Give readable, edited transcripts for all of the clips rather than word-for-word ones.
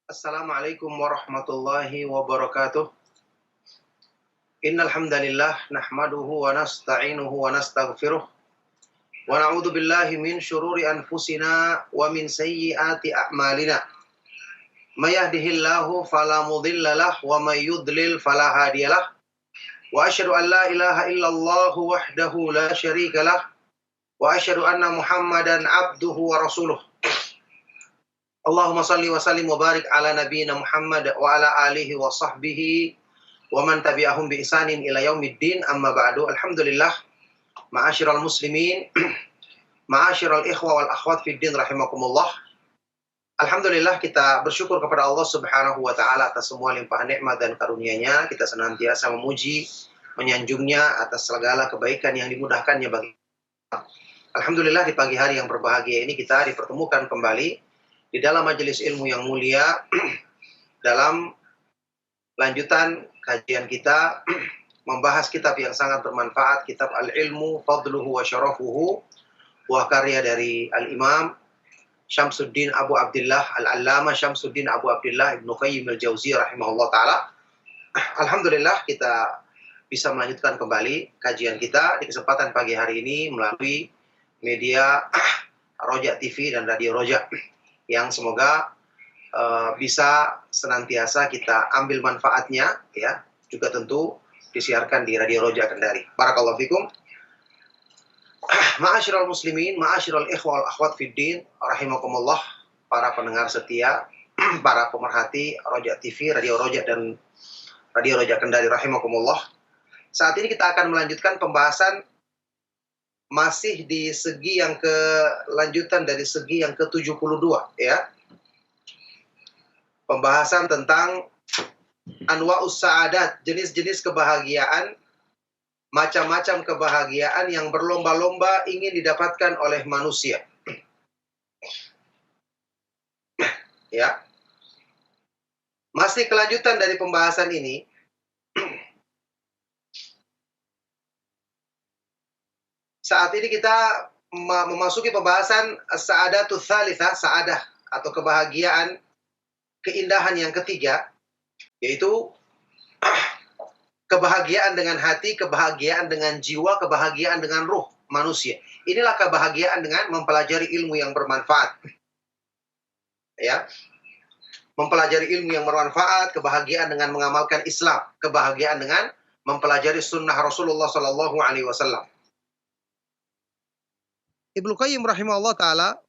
Assalamualaikum warahmatullahi wabarakatuh. Innal hamdalillah nahmaduhu wa nasta'inuhu wa nastaghfiruh wa na'udzu billahi min syururi anfusina wa min sayyiati a'malina. May yahdihillahu fala mudhillalah wa may yudlil fala hadiyalah. Wa asyhadu an la ilaha illallah wahdahu la syarikalah wa asyhadu anna Muhammadan abduhu wa rasuluh. Allahumma salli wa sallim wa barik ala nabiyyina Muhammad wa ala alihi wa sahbihi wa man tabi'ahum bi ihsanin ila yaumiddin, amma ba'du. Alhamdulillah, ma'asyiral muslimin, ma'asyiral ikhwa wal akhwat fid din rahimakumullah. Alhamdulillah, kita bersyukur kepada Allah Subhanahu wa taala atas semua limpahan nikmat dan karunia-Nya. Kita senantiasa memuji, menyanjungnya atas segala kebaikan yang dimudahkannya bagi kita. Alhamdulillah, di pagi hari yang berbahagia ini kita dipertemukan kembali di dalam majelis ilmu yang mulia dalam lanjutan kajian kita membahas kitab yang sangat bermanfaat, kitab Al-Ilmu Fadluhu wa Syarafuhu, buah karya dari Al-Imam Syamsuddin Abu Abdullah Al-Allama Syamsuddin Abu Abdullah Ibnu Qayyim Al-Jauziyah rahimahullah taala. Alhamdulillah, kita bisa melanjutkan kembali kajian kita di kesempatan pagi hari ini melalui media Roja TV dan Radio Roja, yang semoga bisa senantiasa kita ambil manfaatnya, ya, juga tentu disiarkan di Radio Roja Kendari. Barakallahu fikum. Ma'asyiral muslimin, ma'asyiral ikhwal akhwat fid din rahimakumullah, para pendengar setia, para pemerhati Roja TV, Radio Roja dan Radio Roja Kendari rahimakumullah. Saat ini kita akan melanjutkan pembahasan masih di segi yang kelanjutan dari segi yang ke-72, ya. Pembahasan tentang anwa'us sa'adat, jenis-jenis kebahagiaan, macam-macam kebahagiaan yang berlomba-lomba ingin didapatkan oleh manusia. Ya. Masih kelanjutan dari pembahasan ini. Saat ini kita memasuki pembahasan as-sa'adatul tsalitsah, sa'adah atau kebahagiaan, keindahan yang ketiga, yaitu kebahagiaan dengan hati, kebahagiaan dengan jiwa, kebahagiaan dengan ruh manusia. Inilah kebahagiaan dengan mempelajari ilmu yang bermanfaat. Ya. Mempelajari ilmu yang bermanfaat, kebahagiaan dengan mengamalkan Islam, kebahagiaan dengan mempelajari sunnah Rasulullah sallallahu alaihi wasallam. Ibnu Qayyim rahimahullah taala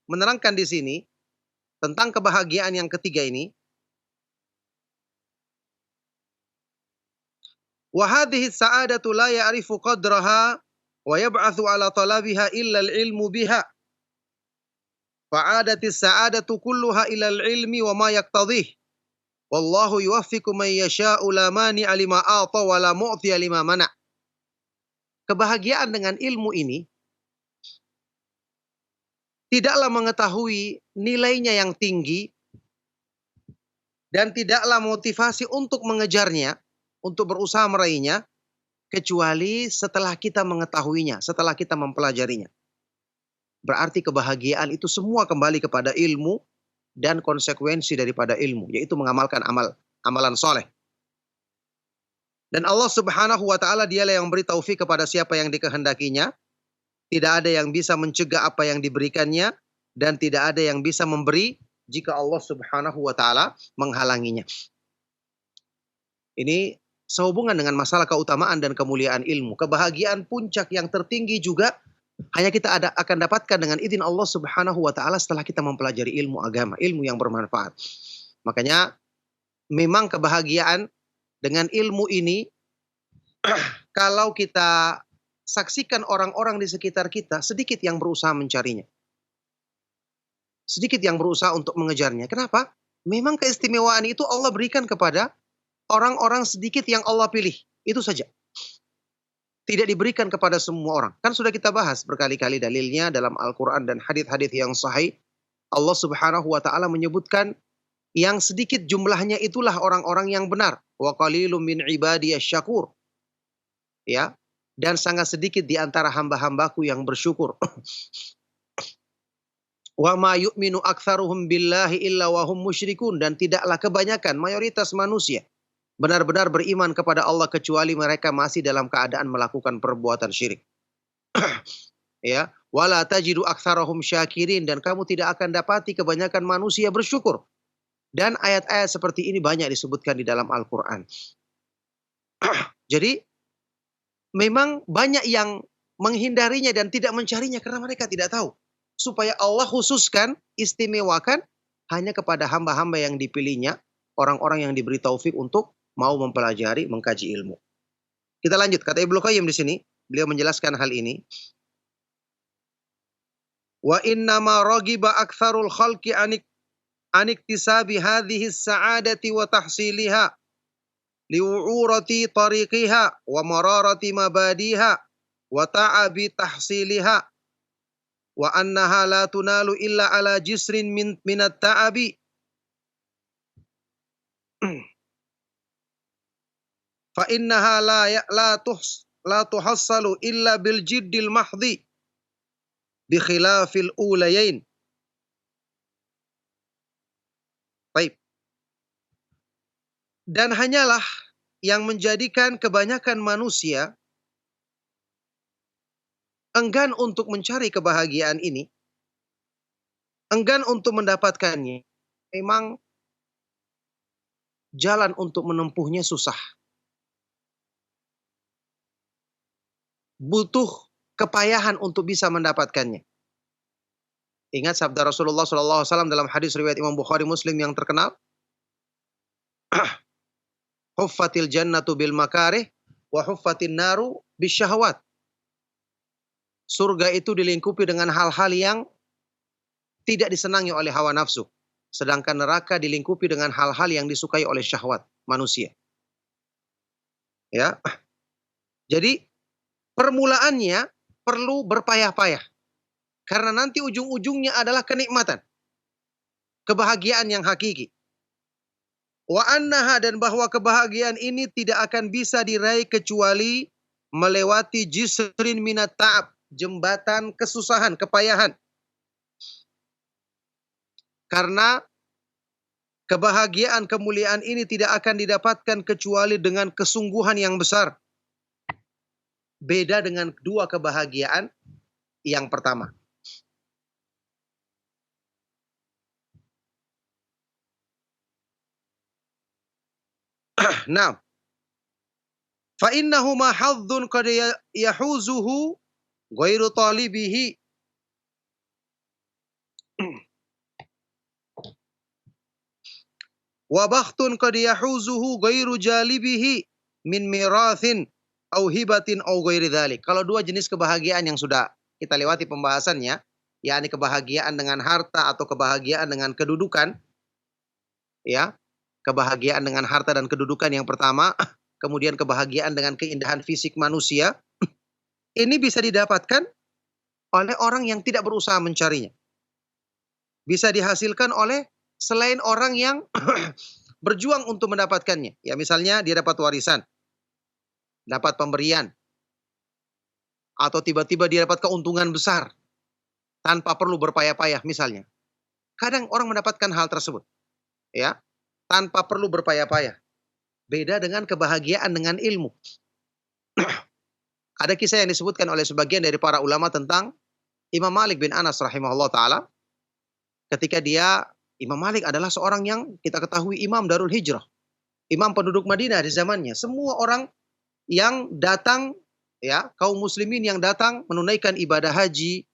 menerangkan di sini tentang kebahagiaan yang ketiga ini. Wa hadhihi sa'adatu la ya'rifu qadraha wa yab'atsu 'ala talabiha illa al-'ilmu biha. Fa'adati sa'adatu kulluha ila al-'ilmi wa ma yaqtadhih. Wallahu yuwaffiqu man yasha'u la mani'a lima a'ta wa la mu'tiya lima mana'. Kebahagiaan dengan ilmu ini tidaklah mengetahui nilainya yang tinggi dan tidaklah motivasi untuk mengejarnya, untuk berusaha meraihnya, kecuali setelah kita mengetahuinya, setelah kita mempelajarinya. Berarti kebahagiaan itu semua kembali kepada ilmu dan konsekuensi daripada ilmu, yaitu mengamalkan amalan soleh. Dan Allah Subhanahu wa taala, dialah yang beri taufik kepada siapa yang dikehendakinya. Tidak ada yang bisa mencegah apa yang diberikannya, dan tidak ada yang bisa memberi jika Allah Subhanahu wa taala menghalanginya. Ini sehubungan dengan masalah keutamaan dan kemuliaan ilmu. Kebahagiaan puncak yang tertinggi juga hanya kita akan dapatkan dengan izin Allah Subhanahu wa taala setelah kita mempelajari ilmu agama, ilmu yang bermanfaat. Makanya memang kebahagiaan dengan ilmu ini kalau kita saksikan orang-orang di sekitar kita, sedikit yang berusaha mencarinya. Sedikit yang berusaha untuk mengejarnya. Kenapa? Memang keistimewaan itu Allah berikan kepada orang-orang sedikit yang Allah pilih. Itu saja. Tidak diberikan kepada semua orang. Kan sudah kita bahas berkali-kali dalilnya dalam Al-Quran dan hadits-hadits yang sahih. Allah Subhanahu wa ta'ala menyebutkan yang sedikit jumlahnya itulah orang-orang yang benar. Wa qalilum min ibadiyasy syakur. Ya. Dan sangat sedikit di antara hamba-hambaku yang bersyukur. Wa ma yu'minu aktsaruhum billahi illa wa hum musyrikun, dan tidaklah kebanyakan mayoritas manusia benar-benar beriman kepada Allah kecuali mereka masih dalam keadaan melakukan perbuatan syirik. Ya, wala tajidu aktsarahum syakirin, dan kamu tidak akan dapati kebanyakan manusia bersyukur. Dan ayat-ayat seperti ini banyak disebutkan di dalam Al-Qur'an. Jadi memang banyak yang menghindarinya dan tidak mencarinya karena mereka tidak tahu. Supaya Allah khususkan, istimewakan hanya kepada hamba-hamba yang dipilihnya, orang-orang yang diberi taufik untuk mau mempelajari, mengkaji ilmu. Kita lanjut, kata Ibnu Qayyim di sini, beliau menjelaskan hal ini. Wa inna ma ragiba aktsarul khalqi aniktisabi hadhihi as-sa'adati wa tahsiliha liwu'urati tariqiha wa mararati mabadiha wa ta'abi tahsiliha wa annaha la tunalu illa ala jisrin minat ta'abi fa innaha la tuhassalu illa bil jiddil mahdhi bi khilafil ulayain. Baik. Dan hanyalah yang menjadikan kebanyakan manusia enggan untuk mencari kebahagiaan ini, enggan untuk mendapatkannya, memang jalan untuk menempuhnya susah. Butuh kepayahan untuk bisa mendapatkannya. Ingat sabda Rasulullah SAW dalam hadis riwayat Imam Bukhari Muslim yang terkenal, huffatil jannatu bil makarih wa huffatin naru bisyahwat. Surga itu dilingkupi dengan hal-hal yang tidak disenangi oleh hawa nafsu. Sedangkan neraka dilingkupi dengan hal-hal yang disukai oleh syahwat manusia. Ya. Jadi permulaannya perlu berpayah-payah. Karena nanti ujung-ujungnya adalah kenikmatan. Kebahagiaan yang hakiki. Wa annaha, dan bahwa kebahagiaan ini tidak akan bisa diraih kecuali melewati jisrin minat ta'ab, jembatan kesusahan, kepayahan. Karena kebahagiaan, kemuliaan ini tidak akan didapatkan kecuali dengan kesungguhan yang besar. Beda dengan dua kebahagiaan yang pertama. Nah, fa innahu ma hadzun qad yahuzuhu ghairu talibihi. Wa bakhtun qad yahuzuhu ghairu jalibihi min mirathin au hibatin au ghairi dzalik. Kalau dua jenis kebahagiaan yang sudah kita lewati pembahasannya, yakni kebahagiaan dengan harta atau kebahagiaan dengan kedudukan, ya. Kebahagiaan dengan harta dan kedudukan yang pertama, kemudian kebahagiaan dengan keindahan fisik manusia, ini bisa didapatkan oleh orang yang tidak berusaha mencarinya. Bisa dihasilkan oleh selain orang yang berjuang untuk mendapatkannya. Ya, misalnya dia dapat warisan, dapat pemberian, atau tiba-tiba dia dapat keuntungan besar tanpa perlu berpayah-payah misalnya. Kadang orang mendapatkan hal tersebut, ya, tanpa perlu berpayah-payah. Beda dengan kebahagiaan dengan ilmu. Ada kisah yang disebutkan oleh sebagian dari para ulama tentang Imam Malik bin Anas rahimahullah ta'ala. Ketika Imam Malik adalah seorang yang kita ketahui imam Darul Hijrah. Imam penduduk Madinah di zamannya. Semua orang yang datang, ya, kaum muslimin yang datang menunaikan ibadah haji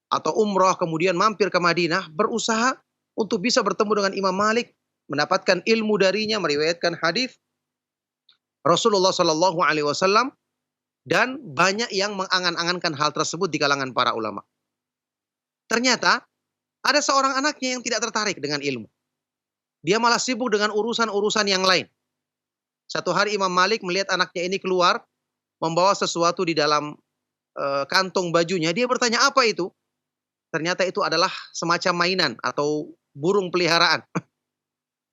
atau umrah kemudian mampir ke Madinah, berusaha untuk bisa bertemu dengan Imam Malik, mendapatkan ilmu darinya, meriwayatkan hadis Rasulullah Shallallahu Alaihi Wasallam, dan banyak yang mengangan-angankan hal tersebut di kalangan para ulama. Ternyata ada seorang anaknya yang tidak tertarik dengan ilmu. Dia malah sibuk dengan urusan-urusan yang lain. Satu hari Imam Malik melihat anaknya ini keluar membawa sesuatu di dalam kantong bajunya. Dia bertanya, apa itu? Ternyata itu adalah semacam mainan atau burung peliharaan.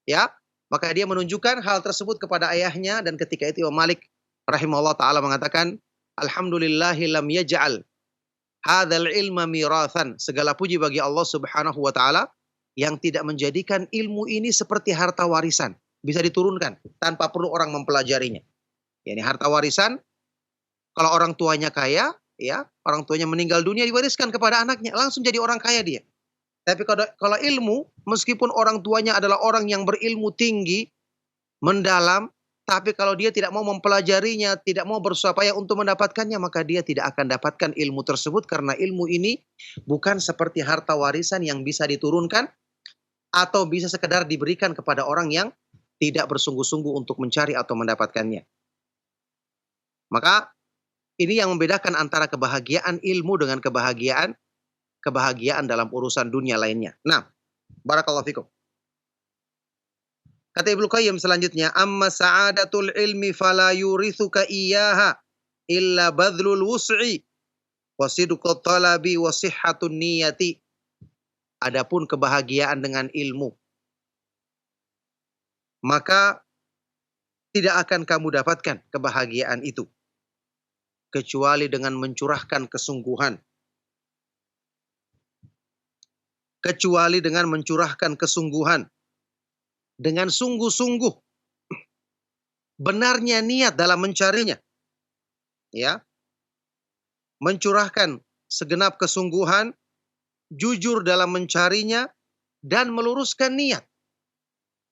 Ya, maka dia menunjukkan hal tersebut kepada ayahnya, dan ketika itu Imam Malik rahimahullah ta'ala mengatakan, alhamdulillahi lam yaj'al Hadzal ilma mirathan. Segala puji bagi Allah Subhanahu wa taala yang tidak menjadikan ilmu ini seperti harta warisan, bisa diturunkan tanpa perlu orang mempelajarinya. Ya, ini harta warisan kalau orang tuanya kaya, ya, orang tuanya meninggal dunia diwariskan kepada anaknya, langsung jadi orang kaya dia. Tapi kalau ilmu, meskipun orang tuanya adalah orang yang berilmu tinggi, mendalam, tapi kalau dia tidak mau mempelajarinya, tidak mau bersusah payah untuk mendapatkannya, maka dia tidak akan dapatkan ilmu tersebut karena ilmu ini bukan seperti harta warisan yang bisa diturunkan atau bisa sekedar diberikan kepada orang yang tidak bersungguh-sungguh untuk mencari atau mendapatkannya. Maka ini yang membedakan antara kebahagiaan ilmu dengan kebahagiaan dalam urusan dunia lainnya. Nah, barakallahu fikum. Kata Ibnu Qayyim selanjutnya, amma sa'adatul ilmi fala yurithuka iyyaha illa badlul wus'i wa sidqut talabi wa sihhatun niyati. Adapun kebahagiaan dengan ilmu, maka tidak akan kamu dapatkan kebahagiaan itu kecuali dengan mencurahkan kesungguhan. Kecuali dengan mencurahkan kesungguhan. Dengan sungguh-sungguh. Benarnya niat dalam mencarinya. Ya. Mencurahkan segenap kesungguhan. Jujur dalam mencarinya. Dan meluruskan niat.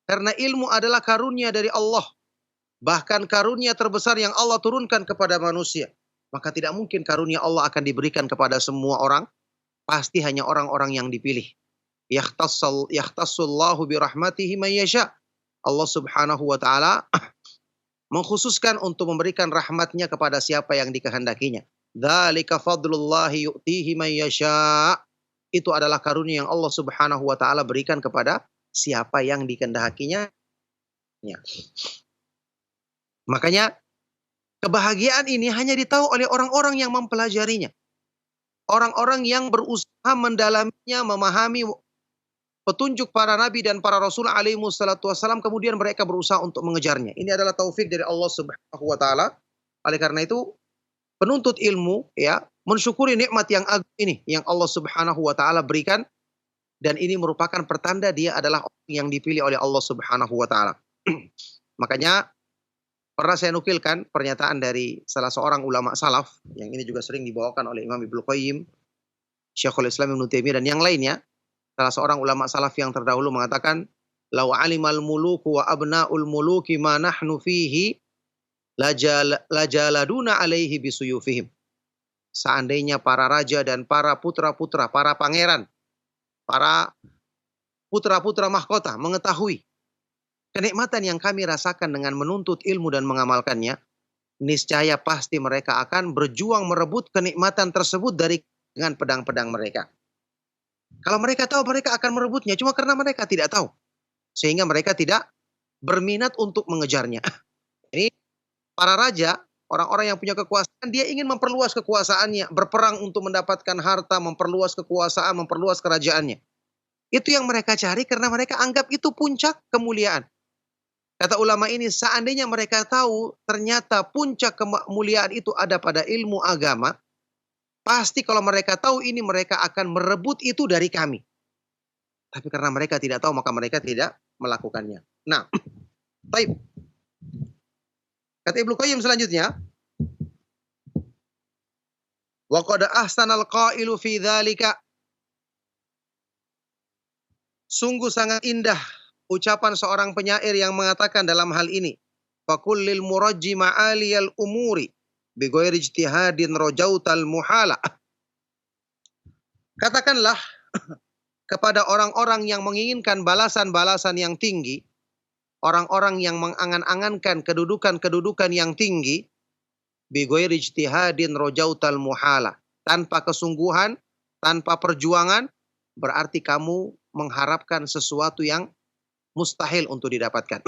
Karena ilmu adalah karunia dari Allah. Bahkan karunia terbesar yang Allah turunkan kepada manusia. Maka tidak mungkin karunia Allah akan diberikan kepada semua orang. Pasti hanya orang-orang yang dipilih. Yakhtassullahu birahmatihi man yasha. Allah Subhanahu wa taala mengkhususkan untuk memberikan rahmatnya kepada siapa yang dikehendakinya. Dzalika fadlullahi yu'tihi man yasha. Itu adalah karunia yang Allah Subhanahu wa taala berikan kepada siapa yang dikehendakinya. Makanya kebahagiaan ini hanya ditahu oleh orang-orang yang mempelajarinya. Orang-orang yang berusaha mendalaminya, memahami petunjuk para nabi dan para rasul alaihi wassalatu wassalam, kemudian mereka berusaha untuk mengejarnya. Ini adalah taufik dari Allah Subhanahu wa taala. Oleh karena itu, penuntut ilmu ya, mensyukuri nikmat yang agung ini yang Allah Subhanahu wa taala berikan, dan ini merupakan pertanda dia adalah orang yang dipilih oleh Allah Subhanahu wa taala. Makanya pernah saya nukilkan pernyataan dari salah seorang ulama salaf, yang ini juga sering dibawakan oleh Imam Ibnu Qayyim, Syekhul Islam Ibnu Taimiyah dan yang lainnya. Salah seorang ulama salaf yang terdahulu mengatakan, "Lau alimal muluku wa abnaul muluki ma nahnu fihi lajaladuna alaihi bisuyufihim." Seandainya para raja dan para putra-putra, para pangeran, para putra-putra mahkota mengetahui kenikmatan yang kami rasakan dengan menuntut ilmu dan mengamalkannya, niscaya pasti mereka akan berjuang merebut kenikmatan tersebut dengan pedang-pedang mereka. Kalau mereka tahu, mereka akan merebutnya. Cuma karena mereka tidak tahu. Sehingga mereka tidak berminat untuk mengejarnya. Ini para raja, orang-orang yang punya kekuasaan, dia ingin memperluas kekuasaannya. Berperang untuk mendapatkan harta, memperluas kekuasaan, memperluas kerajaannya. Itu yang mereka cari karena mereka anggap itu puncak kemuliaan. Kata ulama ini, seandainya mereka tahu ternyata puncak kemuliaan itu ada pada ilmu agama, pasti kalau mereka tahu ini, mereka akan merebut itu dari kami. Tapi karena mereka tidak tahu, maka mereka tidak melakukannya. Nah, baik. Kata Ibnu Qayyim selanjutnya, wa qad ahsanal qailu fi dzalika. Sungguh sangat indah ucapan seorang penyair yang mengatakan dalam hal ini, fakullil murajji ma'aliyal umuri bighairi ijtihadin rajautal muhala. Katakanlah kepada orang-orang yang menginginkan balasan-balasan yang tinggi, orang-orang yang mengangan-angankan kedudukan-kedudukan yang tinggi, bighairi ijtihadin rajautal muhala, tanpa kesungguhan, tanpa perjuangan, berarti kamu mengharapkan sesuatu yang mustahil untuk didapatkan.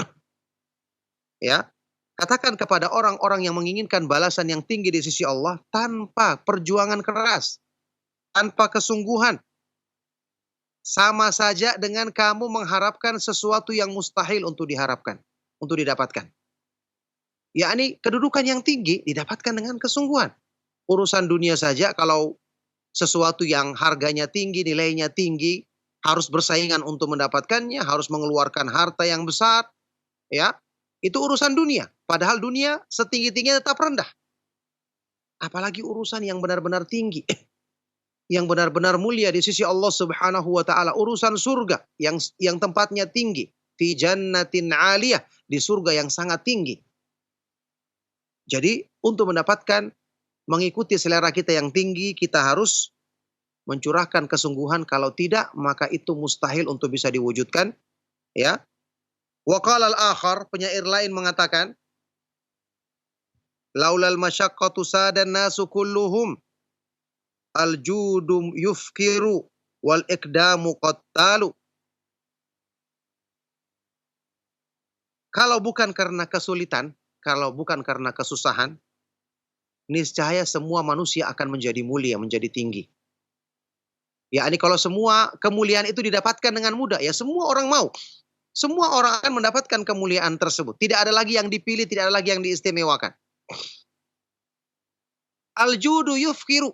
Ya, katakan kepada orang-orang yang menginginkan balasan yang tinggi di sisi Allah tanpa perjuangan keras, tanpa kesungguhan, sama saja dengan kamu mengharapkan sesuatu yang mustahil untuk diharapkan, untuk didapatkan. Yakni kedudukan yang tinggi didapatkan dengan kesungguhan. Urusan dunia saja kalau sesuatu yang harganya tinggi, nilainya tinggi, harus bersaingan untuk mendapatkannya, harus mengeluarkan harta yang besar, ya. Itu urusan dunia. Padahal dunia setinggi-tingginya tetap rendah. Apalagi urusan yang benar-benar tinggi, yang benar-benar mulia di sisi Allah Subhanahu wa taala, urusan surga yang tempatnya tinggi, fi jannatin 'aliyah, di surga yang sangat tinggi. Jadi, untuk mendapatkan mengikuti selera kita yang tinggi, kita harus mencurahkan kesungguhan, kalau tidak maka itu mustahil untuk bisa diwujudkan, ya. Wa qala al-akhar, penyair lain mengatakan, laulal masyaqqatu sadan nasu kulluhum al-judum yufkiru wal iqdamu qattalu. Kalau bukan karena kesulitan, kalau bukan karena kesusahan, niscaya semua manusia akan menjadi mulia, menjadi tinggi. Ya, ini kalau semua kemuliaan itu didapatkan dengan mudah, ya semua orang mau. Semua orang akan mendapatkan kemuliaan tersebut. Tidak ada lagi yang dipilih, tidak ada lagi yang diistimewakan. Al-judu yufkiru.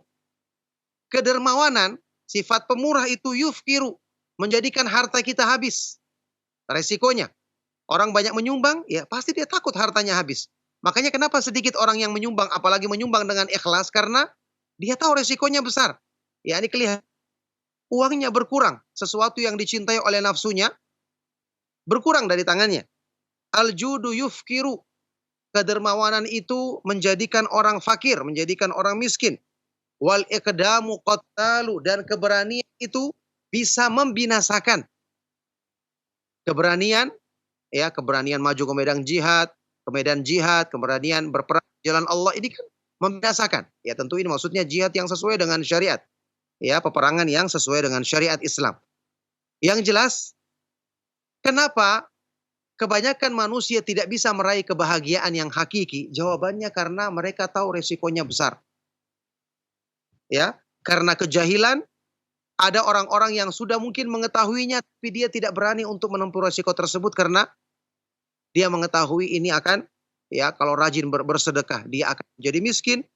Kedermawanan, sifat pemurah itu yufkiru. Menjadikan harta kita habis. Resikonya. Orang banyak menyumbang, ya pasti dia takut hartanya habis. Makanya kenapa sedikit orang yang menyumbang, apalagi menyumbang dengan ikhlas, karena dia tahu resikonya besar. Ya, ini kelihatan. Uangnya berkurang. Sesuatu yang dicintai oleh nafsunya, berkurang dari tangannya. Al-judu yufkiru. Kedermawanan itu menjadikan orang fakir, menjadikan orang miskin. Wal iqdamu qattalu, dan keberanian itu bisa membinasakan. Keberanian, ya, keberanian maju ke medan jihad, keberanian berperang di jalan Allah, ini kan membinasakan. Ya, tentu ini maksudnya jihad yang sesuai dengan syariat. Ya, peperangan yang sesuai dengan syariat Islam. Yang jelas, kenapa kebanyakan manusia tidak bisa meraih kebahagiaan yang hakiki? Jawabannya karena mereka tahu resikonya besar. Ya, karena kejahilan, ada orang-orang yang sudah mungkin mengetahuinya, tapi dia tidak berani untuk menempuh resiko tersebut karena dia mengetahui ini akan, ya, kalau rajin bersedekah, dia akan jadi miskin.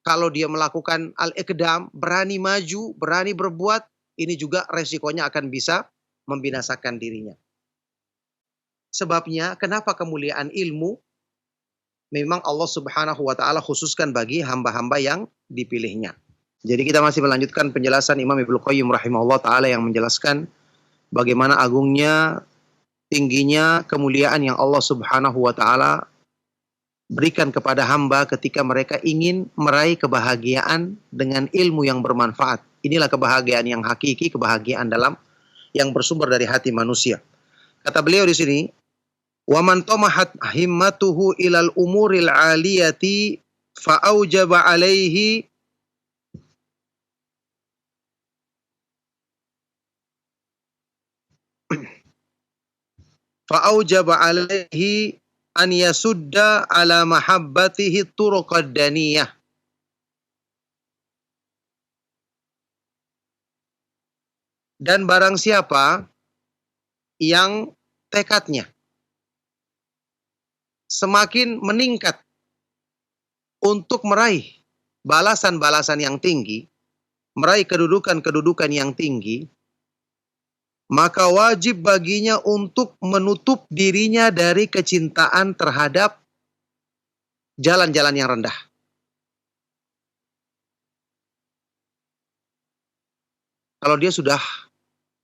Kalau dia melakukan al-iqdam, berani maju, berani berbuat, ini juga resikonya akan bisa membinasakan dirinya. Sebabnya, kenapa kemuliaan ilmu memang Allah Subhanahu wa taala khususkan bagi hamba-hamba yang dipilihnya. Jadi kita masih melanjutkan penjelasan Imam Ibnu Qayyim rahimahullah taala yang menjelaskan bagaimana agungnya, tingginya kemuliaan yang Allah Subhanahu wa taala berikan kepada hamba ketika mereka ingin meraih kebahagiaan dengan ilmu yang bermanfaat. Inilah kebahagiaan yang hakiki, kebahagiaan dalam yang bersumber dari hati manusia. Kata beliau di sini, wa man tamahat himmatuhu ilal umuril aliyati fa aujaba alaihi an yasudda ala mahabbatihi turuqad daniyah. Dan barang siapa yang tekadnya semakin meningkat untuk meraih balasan-balasan yang tinggi, meraih kedudukan-kedudukan yang tinggi, maka wajib baginya untuk menutup dirinya dari kecintaan terhadap jalan-jalan yang rendah. Kalau dia sudah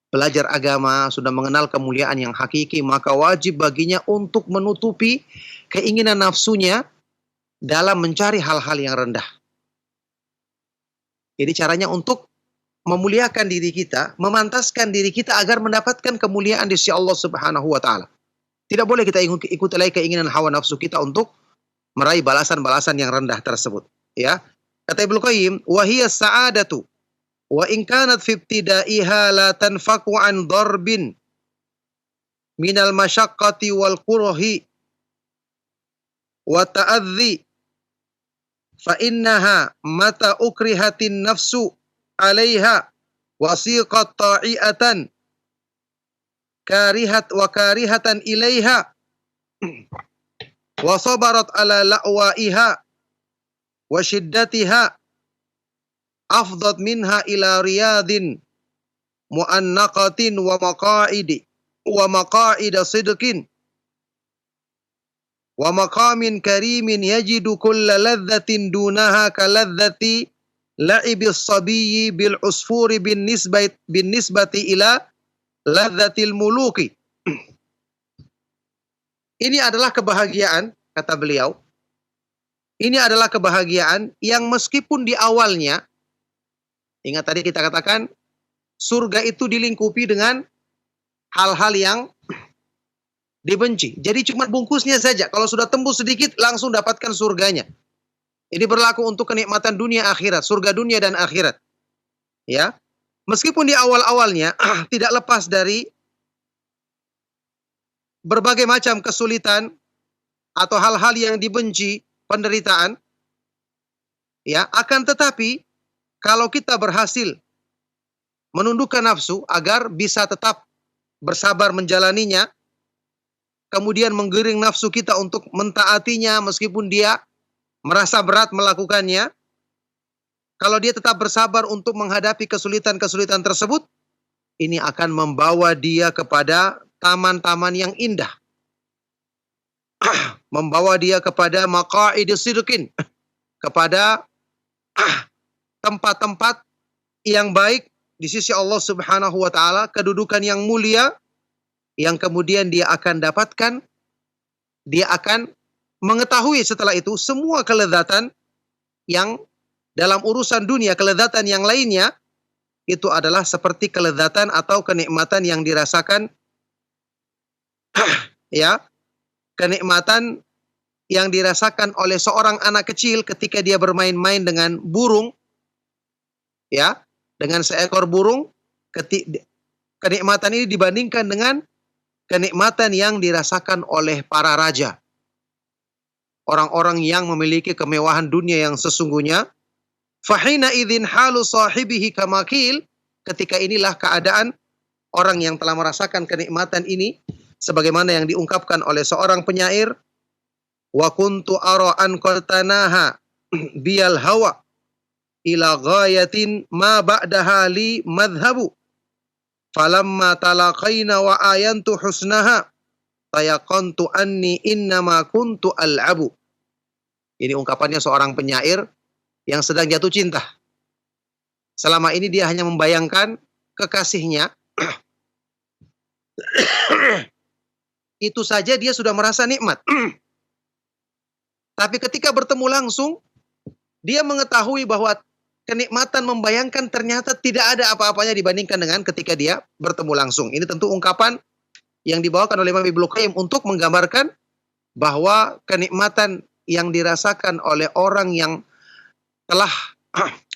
belajar agama, sudah mengenal kemuliaan yang hakiki, maka wajib baginya untuk menutupi keinginan nafsunya dalam mencari hal-hal yang rendah. Ini caranya untuk memuliakan diri kita, memantaskan diri kita agar mendapatkan kemuliaan di sisi Allah Subhanahu wa taala. Tidak boleh kita ikut lagi keinginan hawa nafsu kita untuk meraih balasan-balasan yang rendah tersebut, ya. Kata Ibnu Qayyim, wa hiya sa'adatu wa in kanat fi ibtidaiha la tanfaku an darbin minal masyaqqati wal kurhi wa ta'adzi fa innaha mata ukrihatin nafsu alaiha wasiqat ta'iatan karihatan ilaiha wa sabarat ala la'waiha wa shiddatiha afdad minha ila riyadin mu'annaqatin wa maqa'ida sidqin wa maqamin karimin yajidu kulla ladzatin dunaha ka ladzati la'ibis sabiyyi bil usfuri bin nisbati ila ladzatil muluki. Ini adalah kebahagiaan, kata beliau. Ini adalah kebahagiaan yang meskipun di awalnya, ingat tadi kita katakan, surga itu dilingkupi dengan hal-hal yang dibenci. Jadi cuma bungkusnya saja. Kalau sudah tembus sedikit, langsung dapatkan surganya. Ini berlaku untuk kenikmatan dunia akhirat, surga dunia dan akhirat. Ya, meskipun di awal-awalnya tidak lepas dari berbagai macam kesulitan atau hal-hal yang dibenci, penderitaan, ya, akan tetapi kalau kita berhasil menundukkan nafsu agar bisa tetap bersabar menjalaninya, kemudian menggiring nafsu kita untuk mentaatinya meskipun dia merasa berat melakukannya, kalau dia tetap bersabar untuk menghadapi kesulitan-kesulitan tersebut, ini akan membawa dia kepada taman-taman yang indah. Membawa dia kepada maqa'idus sidqin, kepada tempat-tempat yang baik di sisi Allah Subhanahu wa taala, kedudukan yang mulia yang kemudian dia akan dapatkan, dia akan mengetahui setelah itu semua kelezatan yang dalam urusan dunia, kelezatan yang lainnya itu adalah seperti kelezatan atau kenikmatan yang dirasakan ya, kenikmatan yang dirasakan oleh seorang anak kecil ketika dia bermain-main dengan burung, ya, dengan seekor burung. Kenikmatan ini dibandingkan dengan kenikmatan yang dirasakan oleh para raja, orang-orang yang memiliki kemewahan dunia yang sesungguhnya. Fahina idzin halu sahibihi kamakil, ketika inilah keadaan orang yang telah merasakan kenikmatan ini sebagaimana yang diungkapkan oleh seorang penyair, wa kuntu ara an qatanaha biyal hawa ila ghayatin ma ba'daha li madhhabu falamma talaqaina wa ayantu husnaha tayaqantu anni innama kuntu al'abu. Ini ungkapannya seorang penyair yang sedang jatuh cinta. Selama ini dia hanya membayangkan kekasihnya. Itu saja dia sudah merasa nikmat. Tapi ketika bertemu langsung, dia mengetahui bahwa kenikmatan membayangkan ternyata tidak ada apa-apanya dibandingkan dengan ketika dia bertemu langsung. Ini tentu ungkapan yang dibawakan oleh Imam Ibnu Qayyim untuk menggambarkan bahwa kenikmatan yang dirasakan oleh orang yang telah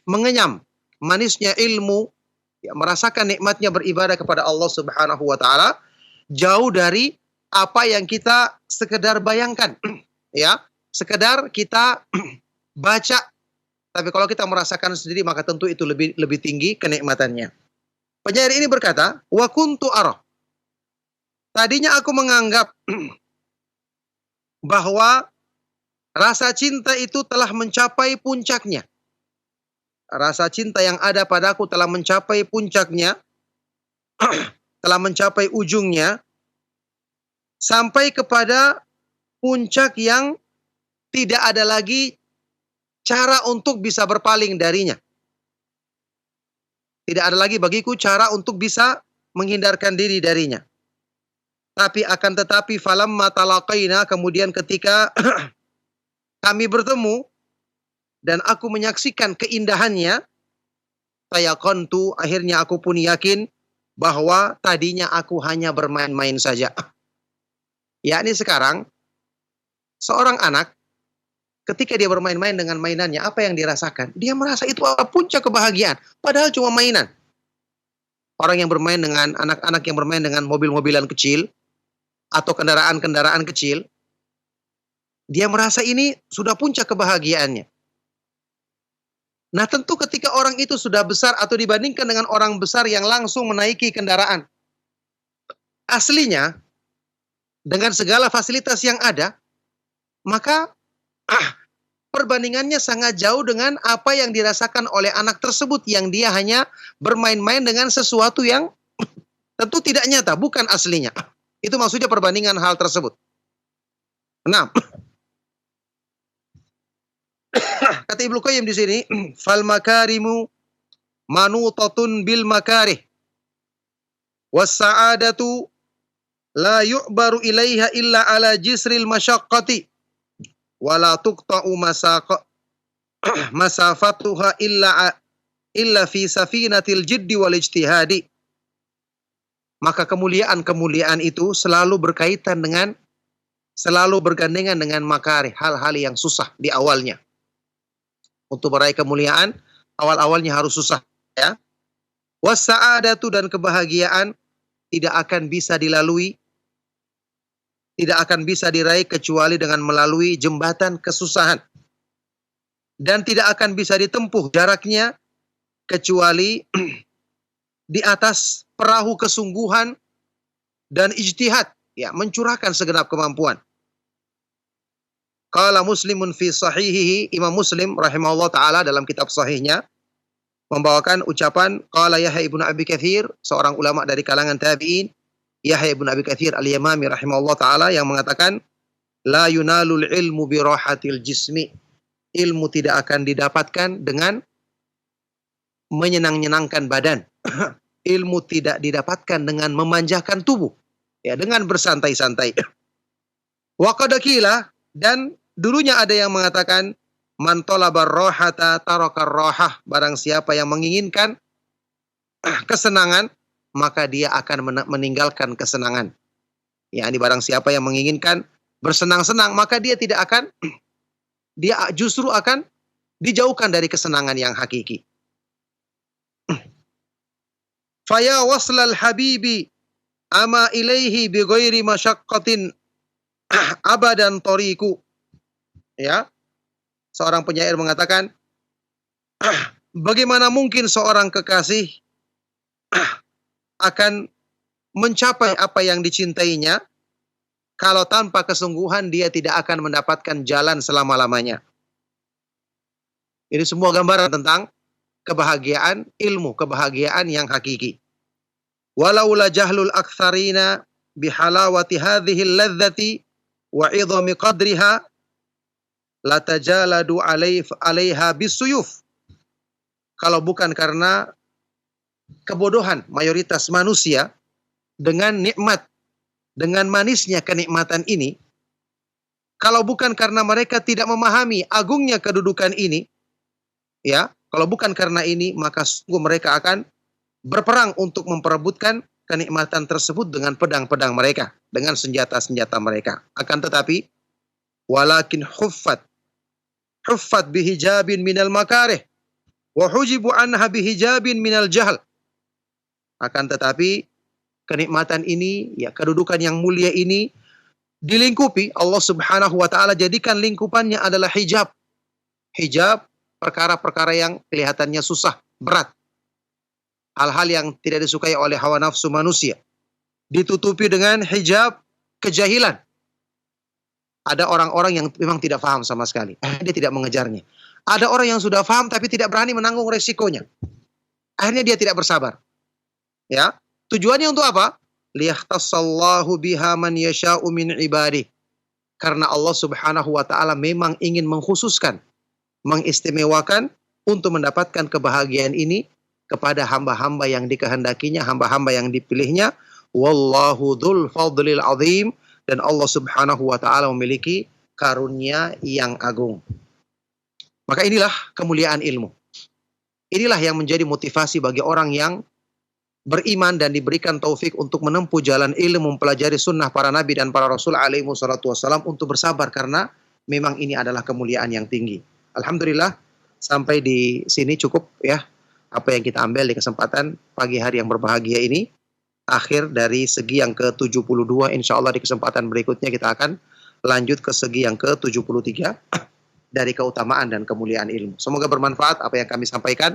mengenyam manisnya ilmu, ya, merasakan nikmatnya beribadah kepada Allah Subhanahu wa taala, jauh dari apa yang kita sekedar bayangkan, ya, sekedar kita baca. Tapi kalau kita merasakan sendiri maka tentu itu lebih tinggi kenikmatannya. Penyair ini berkata, wa kuntu ara. Tadinya aku menganggap bahwa rasa cinta itu telah mencapai puncaknya. Rasa cinta yang ada padaku telah mencapai puncaknya, telah mencapai ujungnya, sampai kepada puncak yang tidak ada lagi cara untuk bisa berpaling darinya. Tidak ada lagi bagiku cara untuk bisa menghindarkan diri darinya. Tapi akan tetapi falamma talaqaina, kemudian ketika kami bertemu dan aku menyaksikan keindahannya, tayaqantu, akhirnya aku pun yakin bahwa tadinya aku hanya bermain-main saja. Yakni sekarang seorang anak ketika dia bermain-main dengan mainannya, apa yang dirasakan? Dia merasa itu puncak kebahagiaan, padahal cuma mainan. Orang yang bermain dengan anak-anak yang bermain dengan mobil-mobilan kecil atau kendaraan-kendaraan kecil, dia merasa ini sudah puncak kebahagiaannya. Nah, tentu ketika orang itu sudah besar atau dibandingkan dengan orang besar yang langsung menaiki kendaraan aslinya dengan segala fasilitas yang ada, maka perbandingannya sangat jauh dengan apa yang dirasakan oleh anak tersebut yang dia hanya bermain-main dengan sesuatu yang tentu tidak nyata, bukan aslinya. Itu maksudnya perbandingan hal tersebut. Nah, kata Ibnu Qayyim di sini, fal makarimu manutatun bil makarih was sa'adatu la yu'baru ilaiha illa ala jisril masyaqqati wa la tuqta'u masafatuha illa fi safinatil jiddi wal ijtihadi. Maka kemuliaan-kemuliaan itu selalu bergandengan dengan makarih, hal-hal yang susah di awalnya. Untuk meraih kemuliaan, awal-awalnya harus susah, ya. Was sa'adatu, dan kebahagiaan tidak akan bisa dilalui, tidak akan bisa diraih kecuali dengan melalui jembatan kesusahan. Dan tidak akan bisa ditempuh jaraknya kecuali di atas perahu kesungguhan dan ijtihad, ya, mencurahkan segenap kemampuan. Qala Muslimun fi sahihihi, Imam Muslim rahimahullah taala dalam kitab sahihnya membawakan ucapan qala Yahya ibnu Abi Katsir, seorang ulama dari kalangan tabi'in, Yahya ibnu Abi Katsir al-Yamami rahimahullah taala, yang mengatakan la yunalul ilmu bi rahatil jismi. Ilmu tidak akan didapatkan dengan menyenang-nyenangkan badan. Ilmu tidak didapatkan dengan memanjakan tubuh, ya, dengan bersantai-santai. Wa qad qila, dan dulunya ada yang mengatakan man talabar rahata tarakar rahah, barang siapa yang menginginkan kesenangan maka dia akan meninggalkan kesenangan. Ya, ini barang siapa yang menginginkan bersenang-senang maka dia justru akan dijauhkan dari kesenangan yang hakiki. Faya waslal habibi ama ilaihi bi ghairi masyaqqatin abadan tariku. Ya. Seorang penyair mengatakan, bagaimana mungkin seorang kekasih akan mencapai apa yang dicintainya kalau tanpa kesungguhan dia tidak akan mendapatkan jalan selama-lamanya. Ini semua gambaran tentang kebahagiaan ilmu, kebahagiaan yang hakiki. Walaula jahlul aktsarina bihalawati hadhihi ladzati wa 'idhami qadriha latajaladu 'alaiha bisuyuf. Kalau bukan karena kebodohan mayoritas manusia dengan nikmat, dengan manisnya kenikmatan ini, kalau bukan karena mereka tidak memahami agungnya kedudukan ini, ya, kalau bukan karena ini, maka sungguh mereka akan berperang untuk memperebutkan kenikmatan tersebut dengan pedang-pedang mereka, dengan senjata-senjata mereka. Akan tetapi, walakin huffat bihijabin minal makarih, wa hujibu anha bihijabin minal jahl. Akan tetapi, kenikmatan ini, ya, kedudukan yang mulia ini dilingkupi Allah Subhanahu wa taala, jadikan lingkupannya adalah hijab. Hijab perkara-perkara yang kelihatannya susah, berat. Hal-hal yang tidak disukai oleh hawa nafsu manusia. Ditutupi dengan hijab kejahilan. Ada orang-orang yang memang tidak paham sama sekali. Dia tidak mengejarnya. Ada orang yang sudah paham tapi tidak berani menanggung resikonya. Akhirnya dia tidak bersabar. Ya, tujuannya untuk apa? Liyahtassallahu biha man yasha'u min ibadih. Karena Allah Subhanahu wa taala memang ingin mengkhususkan, mengistimewakan untuk mendapatkan kebahagiaan ini kepada hamba-hamba yang dikehendakinya, hamba-hamba yang dipilihnya. Wallahu dzul fadlil azim, dan Allah Subhanahu wa taala memiliki karunia yang agung. Maka inilah kemuliaan ilmu. Inilah yang menjadi motivasi bagi orang yang beriman dan diberikan taufik untuk menempuh jalan ilmu, mempelajari sunnah para nabi dan para rasul alaihi wassalatu wassalam, untuk bersabar karena memang ini adalah kemuliaan yang tinggi. Alhamdulillah, sampai di sini cukup, ya, apa yang kita ambil di kesempatan pagi hari yang berbahagia ini. Akhir dari segi yang ke-72. Insyaallah di kesempatan berikutnya kita akan lanjut ke segi yang ke-73 dari keutamaan dan kemuliaan ilmu. Semoga bermanfaat apa yang kami sampaikan.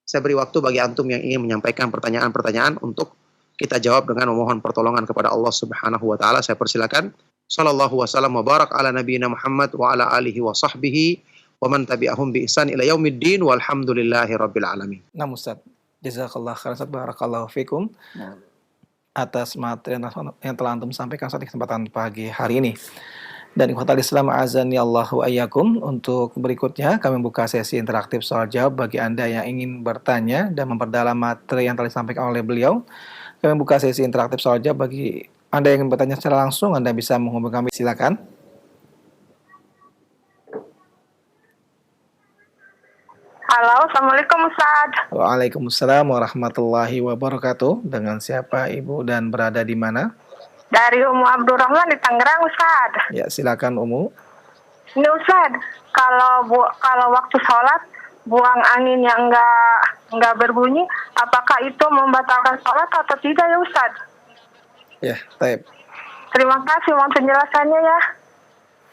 Saya beri waktu bagi antum yang ingin menyampaikan pertanyaan-pertanyaan untuk kita jawab dengan memohon pertolongan kepada Allah Subhanahu wa taala. Saya persilakan. Sallallahu wasallam wa barak ala nabiyina Muhammad wa ala alihi wa sahbihi wa man tabi'ahum bi ihsan ila yaumiddin walhamdulillahi rabbil alamin. Nah, Ustaz, jazakallah khairan, Ustaz, barakallahu fikum atas materi yang telah antum sampaikan saat kesempatan pagi hari ini. Dan ikhwatal Islam azani Allahu ayyakum, untuk berikutnya kami buka sesi interaktif soal jawab bagi Anda yang ingin bertanya dan memperdalam materi yang telah disampaikan oleh beliau. Kami buka sesi interaktif soal jawab bagi Anda yang ingin bertanya secara langsung. Anda bisa menghubungi kami, silakan. Halo, Assalamualaikum Ustaz. Waalaikumsalam warahmatullahi wabarakatuh. Dengan siapa Ibu dan berada di mana? Dari Umu Abdurrahman di Tangerang, Ustaz. Ya, silakan Umu. Ini Ustaz, kalau waktu sholat buang angin yang nggak berbunyi, apakah itu membatalkan sholat atau tidak ya Ustaz? Ya, baik. Terima kasih mohon penjelasannya ya.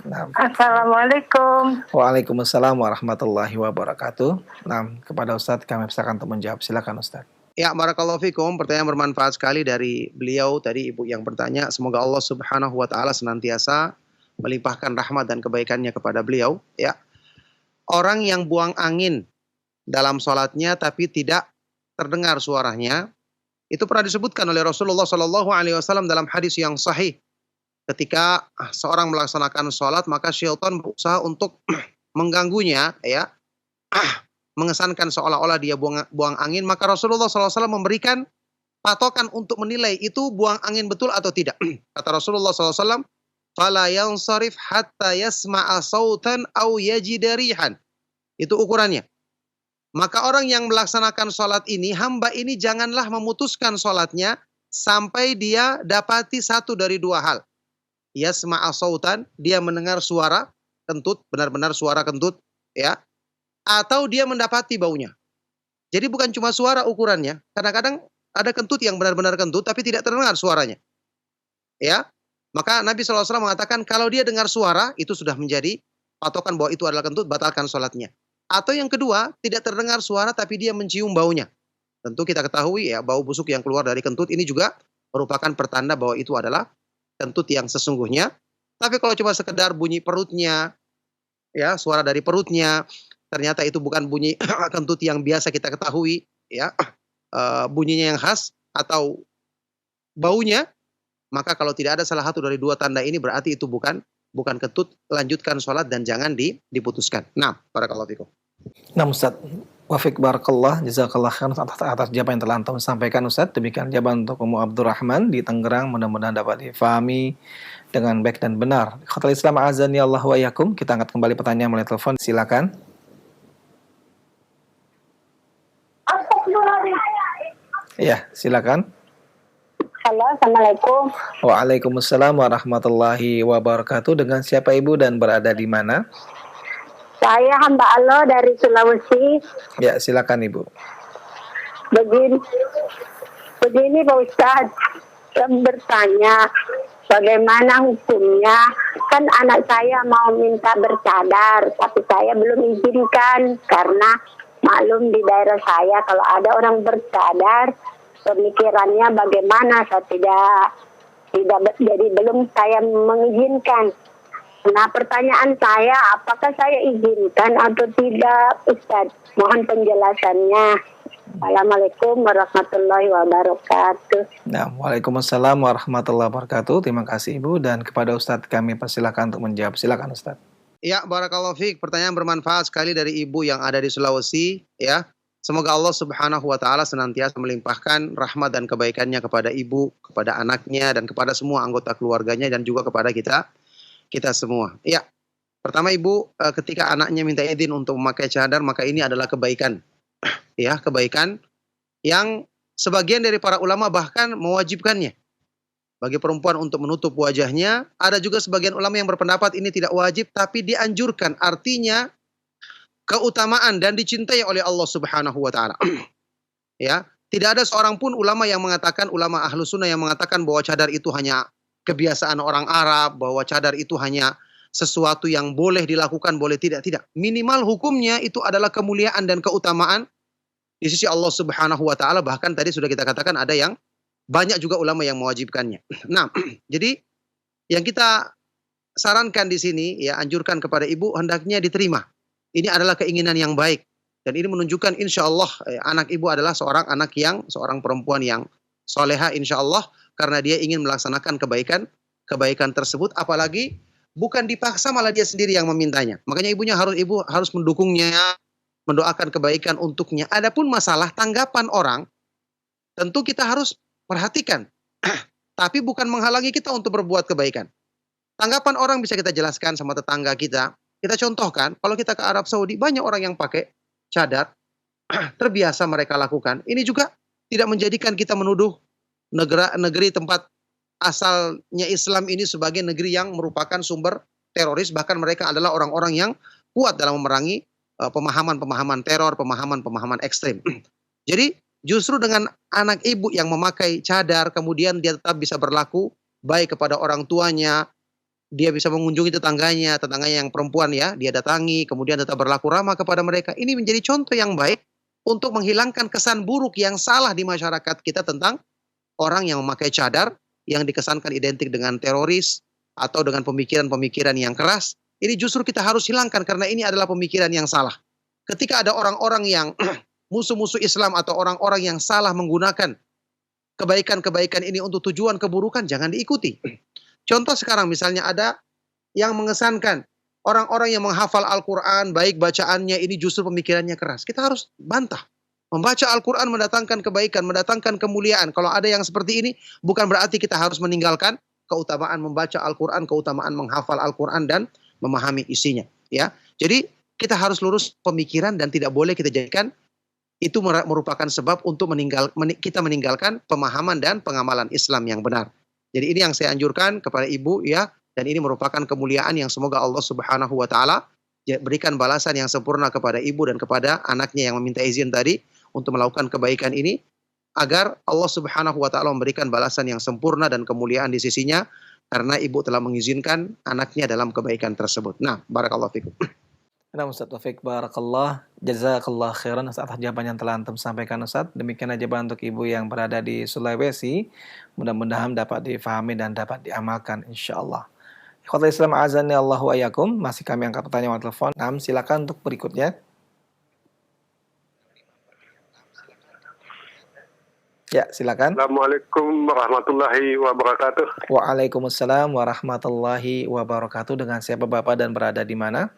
Nah. Assalamualaikum. Waalaikumsalam warahmatullahi wabarakatuh. Nah, kepada Ustadz kami persilakan untuk menjawab. Silakan Ustadz. Ya, barakallahu fikum. Pertanyaan bermanfaat sekali dari beliau tadi, Ibu yang bertanya. Semoga Allah Subhanahu wa taala senantiasa melimpahkan rahmat dan kebaikannya kepada beliau, ya. Orang yang buang angin dalam sholatnya tapi tidak terdengar suaranya, itu pernah disebutkan oleh Rasulullah Shallallahu alaihi wasallam dalam hadis yang sahih. Ketika seorang melaksanakan sholat, maka syaitan berusaha untuk mengganggunya, ya, mengesankan seolah-olah dia buang angin. Maka Rasulullah SAW memberikan patokan untuk menilai itu buang angin betul atau tidak. Kata Rasulullah SAW, "Fala yansarif hatta yasma'a sautan aw yajida rihan." Itu ukurannya. Maka orang yang melaksanakan sholat ini, hamba ini janganlah memutuskan sholatnya sampai dia dapati satu dari dua hal. Yasma'a sautan, dia mendengar suara kentut, benar-benar suara kentut, ya. Atau dia mendapati baunya. Jadi bukan cuma suara ukurannya. Kadang-kadang ada kentut yang benar-benar kentut tapi tidak terdengar suaranya. Ya. Maka Nabi SAW mengatakan kalau dia dengar suara, itu sudah menjadi patokan bahwa itu adalah kentut, batalkan sholatnya. Atau yang kedua, tidak terdengar suara tapi dia mencium baunya. Tentu kita ketahui ya, bau busuk yang keluar dari kentut ini juga merupakan pertanda bahwa itu adalah kentut yang sesungguhnya. Tapi kalau cuma sekedar bunyi perutnya, ya, suara dari perutnya, ternyata itu bukan bunyi kentut yang biasa kita ketahui, ya, bunyinya yang khas atau baunya, maka kalau tidak ada salah satu dari dua tanda ini berarti itu bukan kentut. Lanjutkan sholat dan jangan diputuskan. Nah, barakallahu fikum. Nah, Ustaz, wafik barakallah, jazakallah khairan atas jawaban yang telah antum sampaikan, Ustaz. Demikian jawaban untuk Umu Abdurrahman di Tangerang, mudah-mudahan dapat difahami dengan baik dan benar. Khotul Islam azani Allah wa yakum. Kita angkat kembali pertanyaan melalui telepon. Silakan. Ya, silakan. Halo, Assalamualaikum. Waalaikumsalam warahmatullahi wabarakatuh. Dengan siapa Ibu dan berada di mana? Saya hamba Allah dari Sulawesi. Ya, silakan Ibu. Begini Pak Ustadz, saya bertanya bagaimana hukumnya. Kan anak saya mau minta bercadar, tapi saya belum izinkan karena maklum di daerah saya kalau ada orang bercadar, pemikirannya bagaimana, saya tidak jadi belum saya mengizinkan. Nah, pertanyaan saya, apakah saya izinkan atau tidak, Ustaz? Mohon penjelasannya. Assalamualaikum warahmatullahi wabarakatuh. Nah, waalaikumsalam warahmatullahi wabarakatuh. Terima kasih Ibu, dan kepada Ustadz kami persilakan untuk menjawab. Silakan Ustadz. Ya, barakallahu fiik. Pertanyaan bermanfaat sekali dari Ibu yang ada di Sulawesi, ya. Semoga Allah Subhanahu wa taala senantiasa melimpahkan rahmat dan kebaikannya kepada Ibu, kepada anaknya, dan kepada semua anggota keluarganya, dan juga kepada kita semua. Ya. Pertama Ibu, ketika anaknya minta izin untuk memakai cadar, maka ini adalah kebaikan. Ya, kebaikan yang sebagian dari para ulama bahkan mewajibkannya bagi perempuan untuk menutup wajahnya. Ada juga sebagian ulama yang berpendapat ini tidak wajib tapi dianjurkan. Artinya keutamaan dan dicintai oleh Allah Subhanahu wa taala. Ya, tidak ada seorang pun ulama yang mengatakan, ulama ahlu sunnah yang mengatakan bahwa cadar itu hanya kebiasaan orang Arab, bahwa cadar itu hanya sesuatu yang boleh dilakukan, boleh tidak. Minimal hukumnya itu adalah kemuliaan dan keutamaan di sisi Allah Subhanahu wa taala. Bahkan tadi sudah kita katakan ada yang banyak juga ulama yang mewajibkannya. Nah, jadi yang kita sarankan di sini, ya anjurkan kepada ibu, hendaknya diterima. Ini adalah keinginan yang baik. Dan ini menunjukkan insya Allah anak ibu adalah seorang perempuan yang soleha insya Allah. Karena dia ingin melaksanakan kebaikan tersebut. Apalagi bukan dipaksa, malah dia sendiri yang memintanya. Makanya ibu harus mendukungnya, mendoakan kebaikan untuknya. Adapun masalah tanggapan orang, tentu kita harus perhatikan. Tapi bukan menghalangi kita untuk berbuat kebaikan. Tanggapan orang bisa kita jelaskan sama tetangga kita. Kita contohkan, kalau kita ke Arab Saudi, banyak orang yang pakai cadar. Terbiasa mereka lakukan. Ini juga tidak menjadikan kita menuduh negeri tempat asalnya Islam ini sebagai negeri yang merupakan sumber teroris. Bahkan mereka adalah orang-orang yang kuat dalam memerangi pemahaman-pemahaman teror, pemahaman-pemahaman ekstrim. Jadi justru dengan anak ibu yang memakai cadar, kemudian dia tetap bisa berlaku baik kepada orang tuanya, dia bisa mengunjungi tetangganya yang perempuan ya, dia datangi, kemudian tetap berlaku ramah kepada mereka. Ini menjadi contoh yang baik untuk menghilangkan kesan buruk yang salah di masyarakat kita tentang orang yang memakai cadar, yang dikesankan identik dengan teroris, atau dengan pemikiran-pemikiran yang keras. Ini justru kita harus hilangkan, karena ini adalah pemikiran yang salah. Ketika ada orang-orang yang musuh-musuh Islam, atau orang-orang yang salah menggunakan kebaikan-kebaikan ini untuk tujuan keburukan, jangan diikuti. Contoh sekarang misalnya ada yang mengesankan orang-orang yang menghafal Al-Quran, baik bacaannya ini justru pemikirannya keras. Kita harus bantah. Membaca Al-Quran mendatangkan kebaikan, mendatangkan kemuliaan. Kalau ada yang seperti ini, bukan berarti kita harus meninggalkan keutamaan membaca Al-Quran, keutamaan menghafal Al-Quran dan memahami isinya. Ya, jadi kita harus lurus pemikiran dan tidak boleh kita jadikan itu merupakan sebab untuk kita meninggalkan pemahaman dan pengamalan Islam yang benar. Jadi ini yang saya anjurkan kepada ibu ya, dan ini merupakan kemuliaan yang semoga Allah Subhanahu wa taala berikan balasan yang sempurna kepada ibu dan kepada anaknya yang meminta izin tadi untuk melakukan kebaikan ini, agar Allah Subhanahu wa taala memberikan balasan yang sempurna dan kemuliaan di sisinya karena ibu telah mengizinkan anaknya dalam kebaikan tersebut. Nah, barakallahu fikum. Nah, Ustaz Taufik, barakallah, jazakallah khairan atas jawaban yang telah antum sampaikan, Ustaz. Demikian aja untuk ibu yang berada di Sulawesi. Mudah-mudahan dapat difahami dan dapat diamalkan, insyaallah. Ikhwatul Islam azani Allahu ayyakum. Masih kami angkat pertanyaan telepon. Nah, silakan untuk berikutnya. Ya, silakan. Assalamualaikum warahmatullahi wabarakatuh. Waalaikumsalam warahmatullahi wabarakatuh. Dengan siapa Bapak dan berada di mana?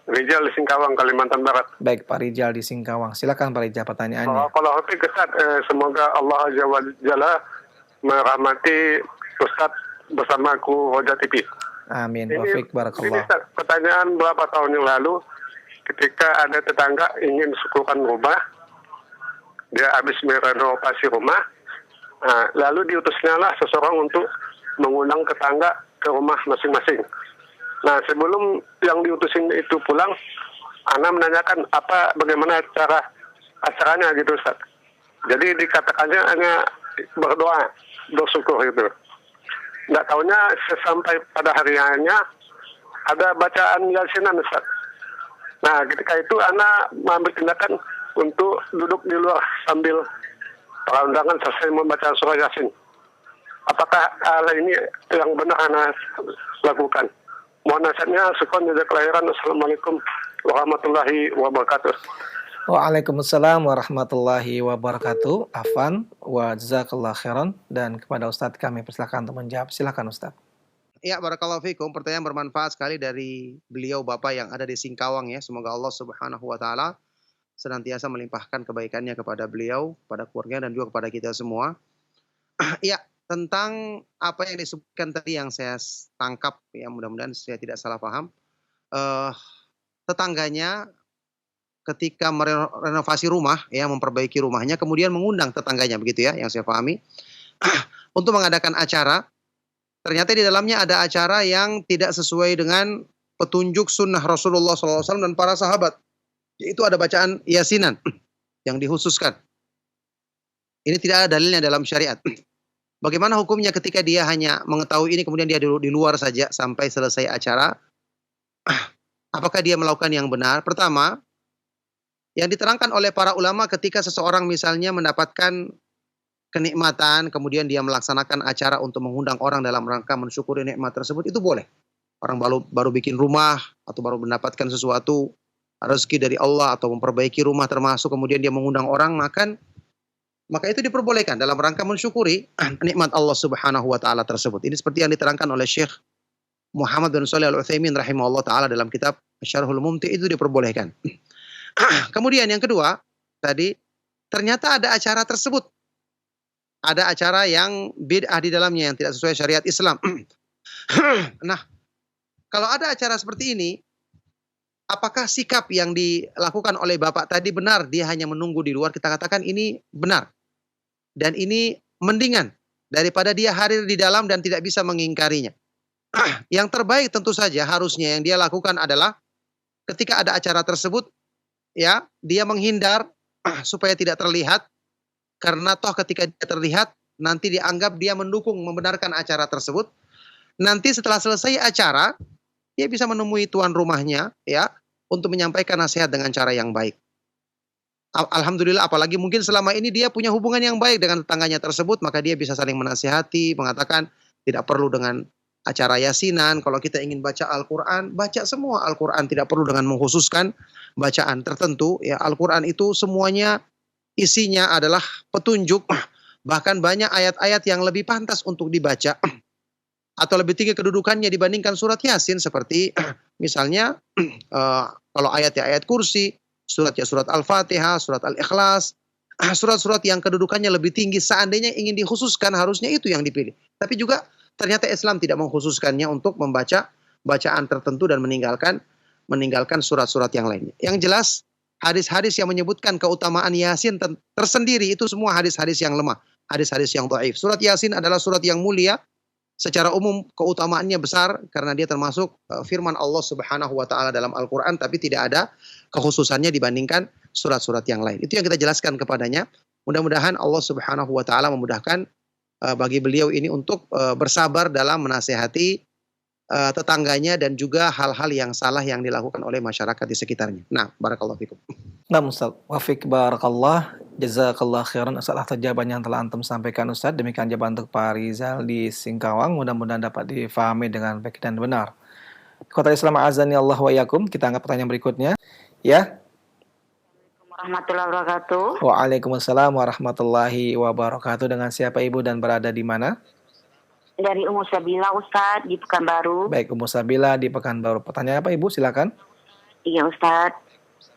Rijal di Singkawang, Kalimantan Barat. Baik, Pak Rijal di Singkawang. Silakan Pak Rijal pertanyaannya. Kalau Hotik Ustaz, semoga Allah Azza wa Jalla merahmati Ustaz bersamaku Hoja TV. Amin. Wafik barakallah. Ini Ustaz, pertanyaan beberapa tahun yang lalu ketika ada tetangga ingin syukuran rumah, dia habis merenovasi rumah, lalu diutusnya lah seseorang untuk mengundang tetangga ke rumah masing-masing. Nah, sebelum yang diutusin itu pulang, Ana menanyakan bagaimana cara acaranya gitu Ustaz. Jadi dikatakannya hanya berdoa, bersyukur gitu. Nggak tahunya sesampai pada harinya ada bacaan Yasinan Ustaz. Nah, ketika itu Ana mengambil tindakan untuk duduk di luar sambil para undangan selesai membaca surah Yasin. Apakah hal ini yang benar Ana lakukan? Mohon nasihatnya, syukron jazakallahu khairan. Assalamualaikum warahmatullahi wabarakatuh. Waalaikumsalam warahmatullahi wabarakatuh. Afan wa jazakallahu khairan. Dan kepada Ustadz kami persilakan untuk menjawab. Silakan Ustadz. Ya, barakallahu fikum. Pertanyaan bermanfaat sekali dari beliau Bapak yang ada di Singkawang ya. Semoga Allah Subhanahu wa taala senantiasa melimpahkan kebaikannya kepada beliau, kepada keluarga dan juga kepada kita semua. Ya, tentang apa yang disebutkan tadi yang saya tangkap ya, mudah-mudahan saya tidak salah paham. Tetangganya ketika merenovasi rumah ya, memperbaiki rumahnya, kemudian mengundang tetangganya begitu ya, yang saya pahami untuk mengadakan acara. Ternyata di dalamnya ada acara yang tidak sesuai dengan petunjuk sunnah Rasulullah SAW dan para sahabat. Yaitu ada bacaan Yasinan yang dikhususkan. Ini tidak ada dalilnya dalam syariat. Bagaimana hukumnya ketika dia hanya mengetahui ini kemudian dia di luar saja sampai selesai acara? Apakah dia melakukan yang benar? Pertama, yang diterangkan oleh para ulama ketika seseorang misalnya mendapatkan kenikmatan, kemudian dia melaksanakan acara untuk mengundang orang dalam rangka mensyukuri nikmat tersebut, itu boleh. orang baru bikin rumah atau baru mendapatkan sesuatu rezeki dari Allah atau memperbaiki rumah termasuk kemudian dia mengundang orang makan, maka itu diperbolehkan dalam rangka mensyukuri nikmat Allah Subhanahu wa taala tersebut. Ini seperti yang diterangkan oleh Syekh Muhammad bin Shalih Al-Utsaimin rahimahullah taala dalam kitab Syarhul Mumti, itu diperbolehkan. Kemudian yang kedua, tadi ternyata ada acara tersebut. Ada acara yang bid'ah di dalamnya yang tidak sesuai syariat Islam. Nah, kalau ada acara seperti ini, apakah sikap yang dilakukan oleh Bapak tadi benar? Dia hanya menunggu di luar, kita katakan ini benar. Dan ini mendingan daripada dia hadir di dalam dan tidak bisa mengingkarinya. Yang terbaik tentu saja harusnya yang dia lakukan adalah ketika ada acara tersebut, ya, dia menghindar supaya tidak terlihat, karena toh ketika dia terlihat nanti dianggap dia mendukung membenarkan acara tersebut. Nanti setelah selesai acara, dia bisa menemui tuan rumahnya, ya, untuk menyampaikan nasihat dengan cara yang baik. Alhamdulillah, apalagi mungkin selama ini dia punya hubungan yang baik dengan tetangganya tersebut, maka dia bisa saling menasihati, mengatakan tidak perlu dengan acara yasinan. Kalau kita ingin baca Al-Quran, baca semua Al-Quran, tidak perlu dengan mengkhususkan bacaan tertentu. Ya, Al-Quran itu semuanya isinya adalah petunjuk, bahkan banyak ayat-ayat yang lebih pantas untuk dibaca atau lebih tinggi kedudukannya dibandingkan surat Yasin, seperti misalnya kalau ayatnya ayat kursi, suratnya surat Al-Fatihah, surat Al-Ikhlas, surat-surat yang kedudukannya lebih tinggi. Seandainya ingin dikhususkan, harusnya itu yang dipilih. Tapi juga ternyata Islam tidak mengkhususkannya untuk membaca bacaan tertentu dan meninggalkan surat-surat yang lainnya. Yang jelas, hadis-hadis yang menyebutkan keutamaan Yasin tersendiri itu semua hadis-hadis yang lemah, hadis-hadis yang dhaif. Surat Yasin adalah surat yang mulia. Secara umum keutamaannya besar karena dia termasuk firman Allah Subhanahu wa taala dalam Al-Qur'an, tapi tidak ada kekhususannya dibandingkan surat-surat yang lain. Itu yang kita jelaskan kepadanya. Mudah-mudahan Allah Subhanahu wa taala memudahkan bagi beliau ini untuk bersabar dalam menasehati tetangganya dan juga hal-hal yang salah yang dilakukan oleh masyarakat di sekitarnya. Nah, barakallahu fikum. Nah, Ustaz, wafik barakallah, jazakallah khairan Ustaz atas jawaban yang telah antum sampaikan Ustaz. Demikian jawaban untuk Pak Rizal di Singkawang, mudah-mudahan dapat difahami dengan baik dan benar. Ikhwatal Islam azani Allah wa iyyakum. Kita angkat pertanyaan berikutnya. Ya. Warahmatullahi wabarakatuh. Waalaikumsalam warahmatullahi wabarakatuh. Dengan siapa Ibu dan berada di mana? Dari Ummu Sabila Ustaz di Pekanbaru. Baik, Ummu Sabila di Pekanbaru. Pertanyaan apa Ibu? Silakan. Iya Ustaz.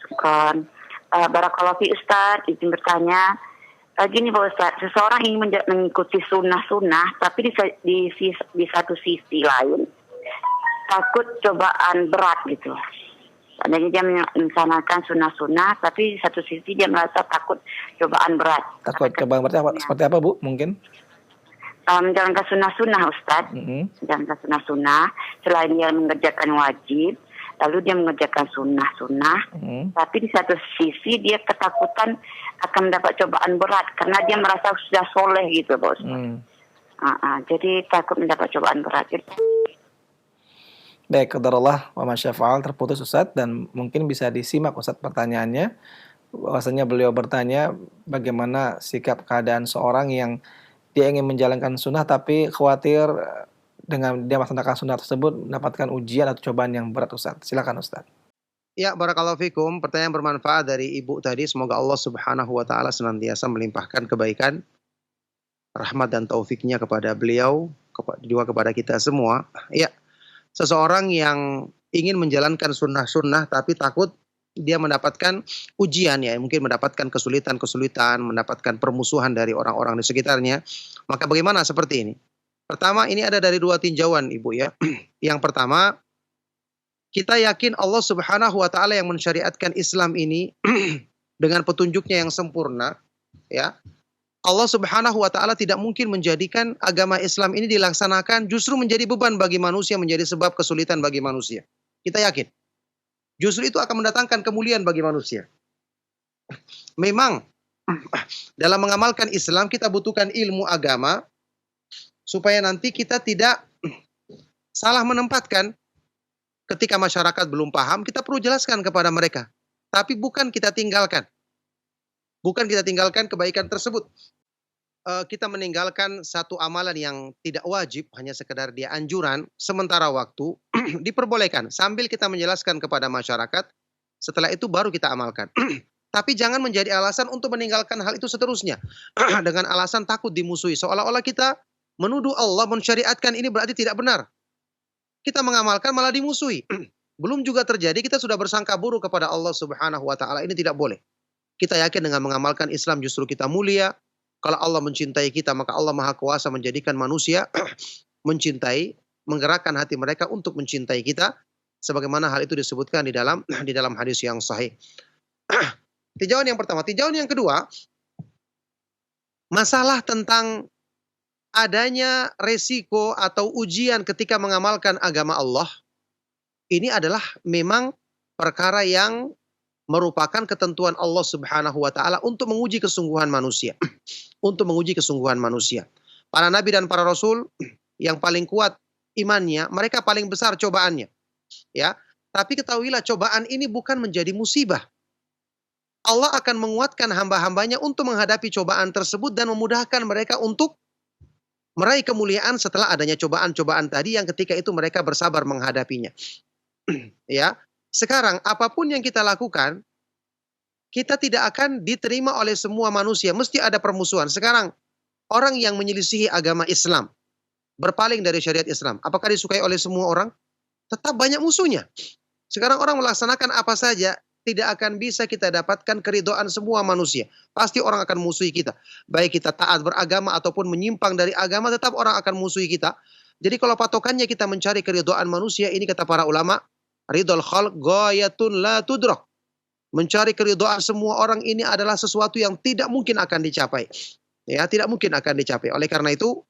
Syukran. Barakallahu fi Ustaz, izin bertanya. Gini Pak Ustaz, seseorang ingin mengikuti sunnah-sunnah, tapi di satu sisi lain takut cobaan berat gitu. Seandainya dia melaksanakan sunnah-sunnah, tapi di satu sisi dia merasa takut cobaan berat. Takut cobaan berat apa? Seperti apa Bu? Mungkin? Menjalankan sunnah-sunnah Ustaz. Menjalankan sunnah-sunnah, selain dia mengerjakan wajib, lalu dia mengerjakan sunnah-sunnah, tapi di satu sisi dia ketakutan akan mendapat cobaan berat karena dia merasa sudah soleh gitu, Bos. Jadi takut mendapat cobaan berat. Baik, qadarullah wa masyafa'al, terputus Ustaz, dan mungkin bisa disimak Ustaz pertanyaannya. Bahwasanya beliau bertanya bagaimana sikap keadaan seorang yang dia ingin menjalankan sunnah tapi khawatir dengan dia melaksanakan sunnah tersebut mendapatkan ujian atau cobaan yang berat Ustaz. Silakan Ustaz. Ya, barakallahu fikum. Pertanyaan bermanfaat dari Ibu tadi. Semoga Allah Subhanahu wa taala senantiasa melimpahkan kebaikan, rahmat dan taufiknya kepada beliau, juga kepada kita semua. Ya, seseorang yang ingin menjalankan sunnah-sunnah tapi takut dia mendapatkan ujian, ya, mungkin mendapatkan kesulitan-kesulitan, mendapatkan permusuhan dari orang-orang di sekitarnya. Maka bagaimana seperti ini? Pertama, ini ada dari dua tinjauan Ibu ya. Yang pertama, kita yakin Allah Subhanahu wa taala yang mensyariatkan Islam ini dengan petunjuknya yang sempurna, ya. Allah Subhanahu wa taala tidak mungkin menjadikan agama Islam ini dilaksanakan justru menjadi beban bagi manusia, menjadi sebab kesulitan bagi manusia. Kita yakin. Justru itu akan mendatangkan kemuliaan bagi manusia. Memang dalam mengamalkan Islam kita butuhkan ilmu agama supaya nanti kita tidak salah menempatkan. Ketika masyarakat belum paham, kita perlu jelaskan kepada mereka. Tapi bukan kita tinggalkan. Bukan kita tinggalkan kebaikan tersebut. Kita meninggalkan satu amalan yang tidak wajib, hanya sekedar dia anjuran sementara waktu. diperbolehkan sambil kita menjelaskan kepada masyarakat. Setelah itu baru kita amalkan. Tapi jangan menjadi alasan untuk meninggalkan hal itu seterusnya. Dengan alasan takut dimusuhi. Seolah-olah kita menuduh Allah mensyariatkan ini berarti tidak benar. Kita mengamalkan malah dimusuhi. Belum juga terjadi, kita sudah bersangka buruk kepada Allah Subhanahu wa taala. Ini tidak boleh. Kita yakin dengan mengamalkan Islam justru kita mulia. Kalau Allah mencintai kita, maka Allah Maha Kuasa menjadikan manusia mencintai, menggerakkan hati mereka untuk mencintai kita, sebagaimana hal itu disebutkan di dalam hadis yang sahih. Tinjauan yang pertama. Tinjauan yang kedua, masalah tentang adanya resiko atau ujian ketika mengamalkan agama Allah. Ini adalah memang perkara yang merupakan ketentuan Allah Subhanahu wa taala untuk menguji kesungguhan manusia. Untuk menguji kesungguhan manusia. Para nabi dan para rasul yang paling kuat imannya, mereka paling besar cobaannya. Ya, tapi ketahuilah cobaan ini bukan menjadi musibah. Allah akan menguatkan hamba-hambanya untuk menghadapi cobaan tersebut dan memudahkan mereka untuk meraih kemuliaan setelah adanya cobaan-cobaan tadi yang ketika itu mereka bersabar menghadapinya. Ya, sekarang apapun yang kita lakukan, kita tidak akan diterima oleh semua manusia. Mesti ada permusuhan. Sekarang orang yang menyelisihi agama Islam, berpaling dari syariat Islam, apakah disukai oleh semua orang? Tetap banyak musuhnya. Sekarang orang melaksanakan apa saja, tidak akan bisa kita dapatkan keridhaan semua manusia. Pasti orang akan musuhi kita. Baik kita taat beragama ataupun menyimpang dari agama, tetap orang akan musuhi kita. Jadi kalau patokannya kita mencari keridhaan manusia, ini kata para ulama, ridhol khalq ghayatun la tudrak. Mencari keridhaan semua orang ini adalah sesuatu yang tidak mungkin akan dicapai. Ya, tidak mungkin akan dicapai. Oleh karena itu,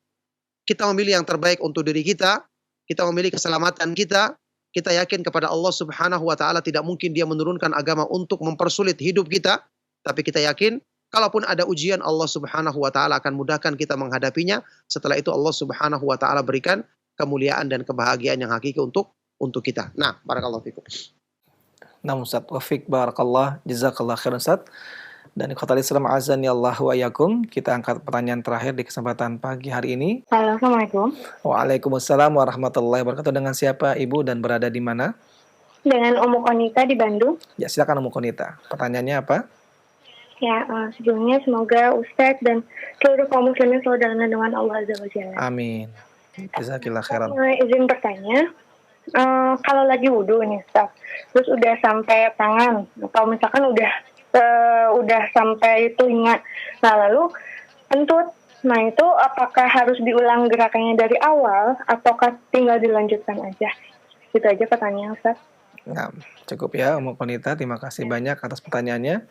kita memilih yang terbaik untuk diri kita. Kita memilih keselamatan kita. Kita yakin kepada Allah Subhanahu wa taala tidak mungkin Dia menurunkan agama untuk mempersulit hidup kita. Tapi kita yakin kalaupun ada ujian, Allah Subhanahu wa taala akan mudahkan kita menghadapinya. Setelah itu Allah Subhanahu wa taala berikan kemuliaan dan kebahagiaan yang hakiki untuk kita. Nah, barakallahu fikum. Nah, Ustaz, wafik barakallah, jazakallah khairan Ustaz. Dan ikhwatal Islam azani Allah wa iyyakum, kita angkat pertanyaan terakhir di kesempatan pagi hari ini. Halo, Assalamualaikum. Waalaikumsalam warahmatullahi wabarakatuh. Dengan siapa Ibu dan berada di mana? Dengan Umu Konita di Bandung. Ya, silakan Umu Konita. Pertanyaannya apa? Ya, sebelumnya semoga Ustadz dan seluruh kaum muslimin selalu dalam naungan Allah Azza wa Jalla. Amin. Jazakillah khairan. Izin bertanya, kalau lagi wudhu nih Ustaz, terus udah sampai tangan atau misalkan udah sampai telinga, nah lalu kentut, nah itu apakah harus diulang gerakannya dari awal ataukah tinggal dilanjutkan aja? Itu aja pertanyaan Ustaz. Nah, cukup ya Umu Konita, terima kasih banyak atas pertanyaannya.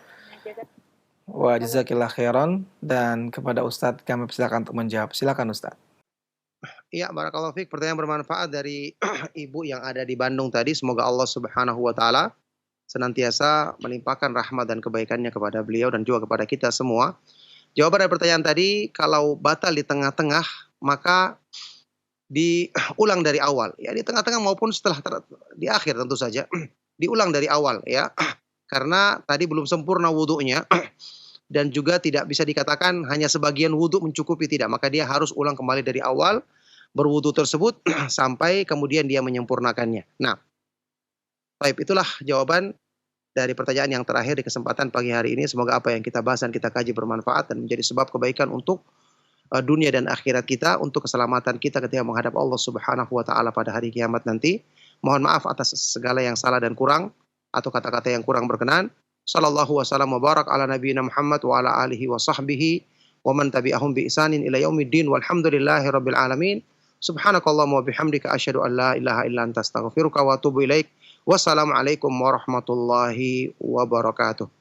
Wa jazakillah khairan, dan kepada Ustadz kami silakan untuk menjawab. Silakan Ustadz. Ya, barakallahu fiik. Pertanyaan bermanfaat dari ibu yang ada di Bandung tadi. Semoga Allah Subhanahu wa taala senantiasa melimpahkan rahmat dan kebaikannya kepada beliau dan juga kepada kita semua. Jawaban dari pertanyaan tadi, kalau batal di tengah-tengah, maka diulang dari awal. Ya, di tengah-tengah maupun setelah di akhir tentu saja. Diulang dari awal ya. Karena tadi belum sempurna wudunya. Dan juga tidak bisa dikatakan hanya sebagian wudhu mencukupi, tidak. Maka dia harus ulang kembali dari awal berwudhu tersebut sampai kemudian dia menyempurnakannya. Nah, baik, itulah jawaban dari pertanyaan yang terakhir di kesempatan pagi hari ini. Semoga apa yang kita bahas dan kita kaji bermanfaat dan menjadi sebab kebaikan untuk dunia dan akhirat kita, untuk keselamatan kita ketika menghadap Allah Subhanahu wa taala pada hari kiamat nanti. Mohon maaf atas segala yang salah dan kurang atau kata-kata yang kurang berkenan. Sallallahu wasallam wa barak ala nabiyina Muhammad wa ala alihi wa sahbihi wa man tabi'ahum bi ihsanin ila yaumiddin walhamdulillahi rabbil alamin. Subhanakallahumma wa bihamdika asyhadu an la ilaha illa anta astaghfiruka wa atubu ilaik. Wassalamualaikum warahmatullahi wabarakatuh.